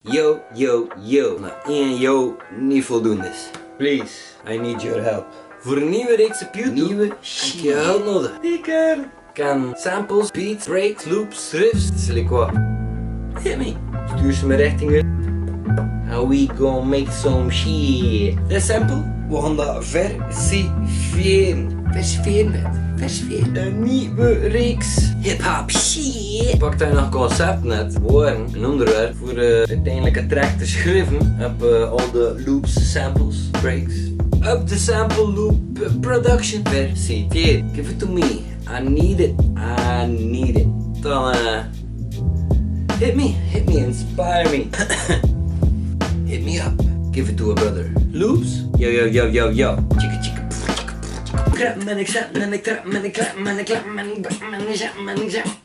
Yo, yo, yo. Maar één yo niet voldoende is. Please, I need your help. Voor een nieuwe reeks op YouTube nieuwe heb je hulp nodig. Dikker. Kan samples, beats, breaks, loops, riffs, slik hit me. Stuur ze me richting weer. And we gon' make some shit. De sample, we gaan dat versifiëren. Versifiëren. Een nieuwe reeks hip-hop shit. Pak daar nog concept net, woorden, een onderwerp voor de uiteindelijke track te schrijven. Heb al de loops, samples, breaks. Up the sample loop production. Versifiëren. Give it to me. I need it. Dan hit me, inspire me. Hit me up. Give it to a brother. Loops? Yo. Chicka chicka. Krap, man, ik zet, man, ik trap, man, ik klap, man, ik klap, man, ik bak, man, ik zet, man, ik zet.